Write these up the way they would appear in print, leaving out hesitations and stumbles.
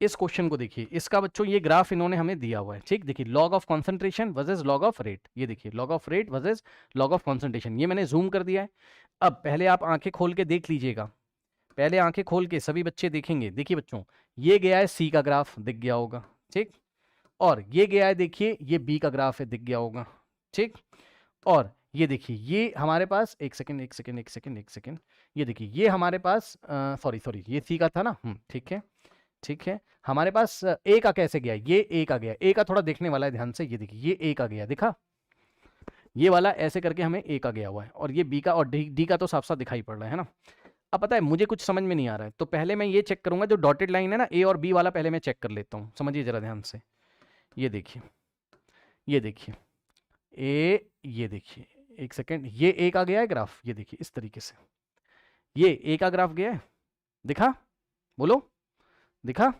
इस क्वेश्चन को देखिए, इसका बच्चों ये ग्राफ इन्होंने हमें दिया हुआ है, ठीक। देखिए log of concentration versus log of rate, ये देखिए log of rate versus log of concentration, ये मैंने जूम कर दिया है। अब पहले आप आंखें खोल के देख लीजिएगा, पहले आंखें खोल के सभी बच्चे देखेंगे। देखिए बच्चों, ये गया है सी का ग्राफ, दिख गया होगा, ठीक। और ये गया है, देखिए ये बी का ग्राफ है, दिख गया होगा, ठीक। और ये देखिए ये हमारे पास, एक सेकंड एक सेकंड एक सेकंड एक सेकंड, ये देखिए ये हमारे पास सॉरी सॉरी ये सी का था ना, ठीक है ठीक है। हमारे पास ए का कैसे गया, ये ए का गया, ए का थोड़ा देखने वाला है ध्यान से, ये देखिए ये ए का गया, दिखा, ये वाला ऐसे करके हमें ए का गया हुआ है, और ये बी का और डी का तो साफ साफ दिखाई पड़ रहा है ना। अब पता है मुझे कुछ समझ में नहीं आ रहा है, तो पहले मैं ये चेक करूंगा, जो डॉटेड लाइन है ना ए और बी वाला, पहले मैं चेक कर लेता हूँ, समझिए जरा ध्यान से। ये देखिए ये देखिए ए, ये देखिए एक सेकेंड, ये ए का गया है ग्राफ, ये देखिए इस तरीके से ये ए का ग्राफ गया है, दिखा, बोलो दिखा।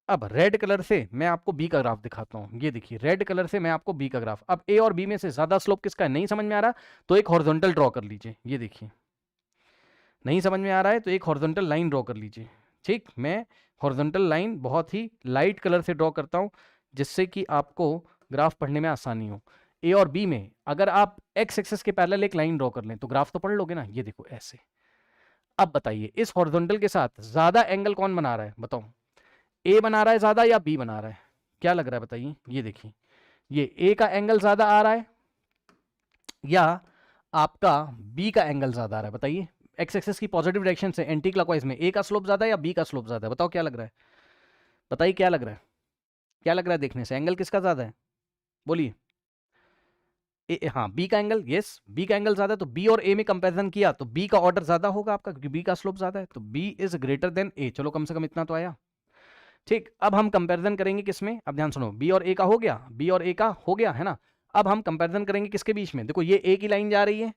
अब रेड कलर से मैं आपको बी का ग्राफ दिखाता हूं, ये देखिए रेड कलर से मैं आपको बी का ग्राफ। अब ए और बी में से ज्यादा स्लोप किसका है, नहीं समझ में आ रहा, तो एक हॉरिजॉन्टल ड्रॉ कर लीजिए, ये देखिए नहीं समझ में आ रहा है तो एक हॉरिजॉन्टल लाइन ड्रॉ कर लीजिए, ठीक। मैं हॉरिजॉन्टल लाइन बहुत ही लाइट कलर से ड्रॉ करता हूं, जिससे कि आपको ग्राफ पढ़ने में आसानी हो। ए और बी में अगर आप एक्स एक्सेस के पैरेलल एक लाइन ड्रॉ कर लें तो ग्राफ तो पढ़ लोगे ना, ये देखो ऐसे। अब बताइए इस हॉरिजॉन्टल के साथ ज्यादा एंगल कौन बना रहा है, बताओ, ए बना रहा है ज्यादा या बी बना रहा है, क्या लग रहा है बताइए। ये देखिए ये ए का एंगल ज्यादा आ रहा है या आपका बी का एंगल ज्यादा आ रहा है, बताइए। एक्स एक्सिस की पॉजिटिव डायरेक्शन से एंटी क्लॉकवाइज में ए का स्लोप ज्यादा है या बी का स्लोप ज्यादा है, बताओ क्या लग रहा है, बताइए क्या लग रहा है, क्या लग रहा है देखने से, एंगल किसका ज्यादा है, बोलिए। हाँ बी का एंगल, यस बी का एंगल ज्यादा है, तो बी और ए में कंपैरिजन किया तो बी का ऑर्डर ज्यादा होगा आपका, क्योंकि बी का स्लोप ज्यादा है, तो बी इज ग्रेटर देन ए। चलो कम से कम इतना तो आया, ठीक। अब हम कंपैरिजन करेंगे किसमें, अब ध्यान सुनो, बी और ए का हो गया, बी और ए का हो गया है ना। अब हम कंपैरिजन करेंगे किसके बीच में, देखो ये ए की लाइन जा रही है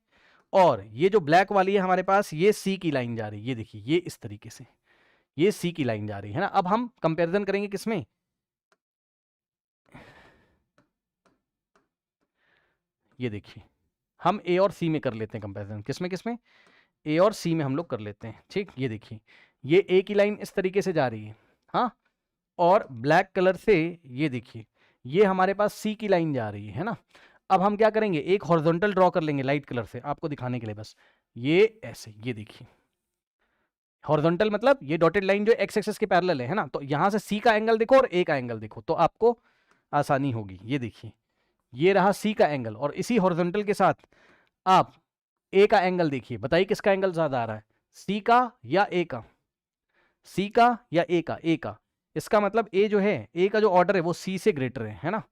और ये जो ब्लैक वाली है हमारे पास, ये सी की लाइन जा रही है, ये देखिए ये इस तरीके से ये सी की लाइन जा रही है ना। अब हम कंपैरिजन करेंगे किसमें, ये देखिए हम ए और सी में कर लेते हैं कंपैरिजन, किसमें किसमें, ए और सी में हम लोग कर लेते हैं, ठीक। ये देखिए ये ए की लाइन इस तरीके से जा रही है, हाँ, और ब्लैक कलर से ये देखिए ये हमारे पास सी की लाइन जा रही है ना। अब हम क्या करेंगे, एक हॉरिजॉन्टल ड्रॉ कर लेंगे लाइट कलर से आपको दिखाने के लिए, बस ये ऐसे, ये देखिए हॉरिजॉन्टल मतलब ये डॉटेड लाइन जो एक्स एक्सिस के पैरेलल है ना, तो यहां से सी का एंगल देखो और ए का एंगल देखो तो आपको आसानी होगी। ये देखिए ये रहा सी का एंगल और इसी हॉरिजॉन्टल के साथ आप ए का एंगल देखिए, बताइए किसका एंगल ज्यादा आ रहा है, सी का या ए का, सी का या ए का, ए का। इसका मतलब ए जो है, ए का जो ऑर्डर है वो सी से ग्रेटर है ना।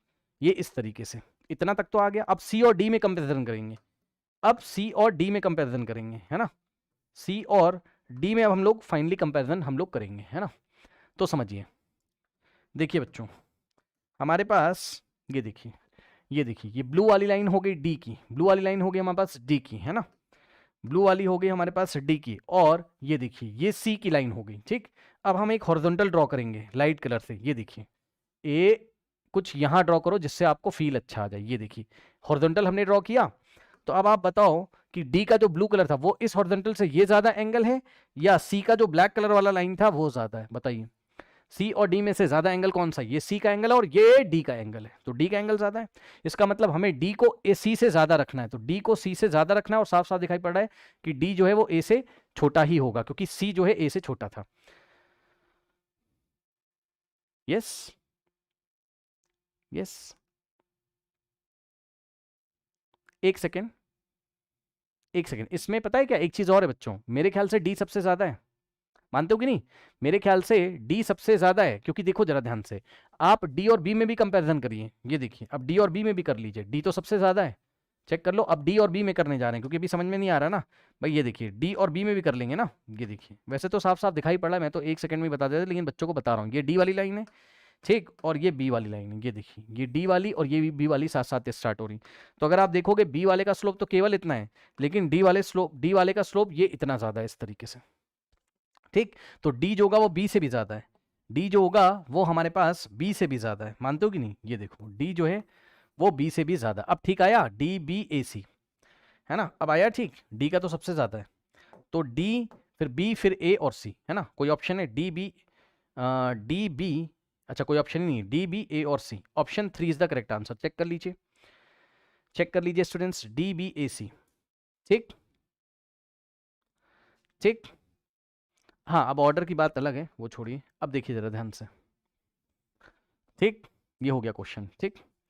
ये इस तरीके से, इतना तक तो आ गया। अब सी और डी में कंपैरिजन करेंगे, अब सी और डी में कंपैरिजन करेंगे है ना, सी और डी में अब हम लोग फाइनली कंपैरिजन हम लोग करेंगे है ना। तो समझिए, देखिए बच्चों हमारे पास ये देखिए, ये देखिए ये ब्लू वाली लाइन हो गई डी की, ब्लू वाली लाइन हो गई हमारे पास डी की है ना, ब्लू वाली हो गई हमारे पास डी की, और ये देखिए ये सी की लाइन हो गई, ठीक। अब हम एक हॉरिजॉन्टल ड्रॉ करेंगे लाइट कलर से, ये देखिए ए कुछ यहां ड्रॉ करो जिससे आपको फील अच्छा आ जाए। ये देखिए हॉरिजॉन्टल हमने ड्रॉ किया, तो अब आप बताओ कि डी का जो ब्लू कलर था वो इस हॉरिजॉन्टल से ये ज्यादा एंगल है या सी का जो ब्लैक कलर वाला लाइन था वो ज्यादा है, बताइए। सी और डी में से ज्यादा एंगल कौन सा है, ये सी का एंगल है और ये डी का एंगल है, तो डी का एंगल ज्यादा है। इसका मतलब हमें डी को ए सी से ज्यादा रखना है, तो डी को सी से ज्यादा रखना है, और साफ साफ दिखाई पड़ रहा है कि डी जो है वो ए से छोटा ही होगा, क्योंकि सी जो है ए से छोटा था। यस यस, एक सेकेंड एक सेकेंड, इसमें पता है क्या एक चीज और है बच्चों, मेरे ख्याल से डी सबसे ज्यादा है, मानते हो कि नहीं, मेरे ख्याल से डी सबसे ज्यादा है, क्योंकि देखो जरा ध्यान से, आप डी और बी में भी कंपैरिजन करिए, ये देखिए अब डी और बी में भी कर लीजिए, डी तो सबसे ज्यादा है, चेक कर लो। अब डी और बी में करने जा रहे हैं क्योंकि अभी समझ में नहीं आ रहा ना भाई, ये देखिए डी और बी में भी कर लेंगे ना। ये देखिए वैसे तो साफ साफ दिखाई पड़ रहा है, मैं तो एक सेकंड में बता देता, लेकिन बच्चों को बता रहा हूँ, ये डी वाली लाइन है, ठीक, और ये बी वाली लाइन है, ये देखिए ये डी वाली और ये बी वाली साथ साथ स्टार्ट हो रही। तो अगर आप देखोगे बी वाले का स्लोप तो केवल इतना है, लेकिन डी वाले का स्लोप ये इतना ज्यादा है इस तरीके से, ठीक। तो डी जो होगा वो बी से भी ज्यादा है, डी जो होगा वो हमारे पास बी से भी ज्यादा है, मानते हो कि नहीं। ये देखो डी जो है वो बी से भी ज्यादा, अब ठीक आया डी बी ए सी है ना, अब आया ठीक, डी का तो सबसे ज्यादा है, तो डी फिर बी, फिर ए और सी, है ना? कोई ऑप्शन है डी बी, डी बी, अच्छा कोई ऑप्शन ही नहीं है, डी बी ए और C. Option 3 is the correct answer. Check कर लीजिए, चेक कर लीजिए students, D B A C. ठीक ठीक। हाँ, अब ऑर्डर की बात अलग है, वो छोड़िए। अब देखिए जरा ध्यान से। ठीक, ये हो गया क्वेश्चन। ठीक,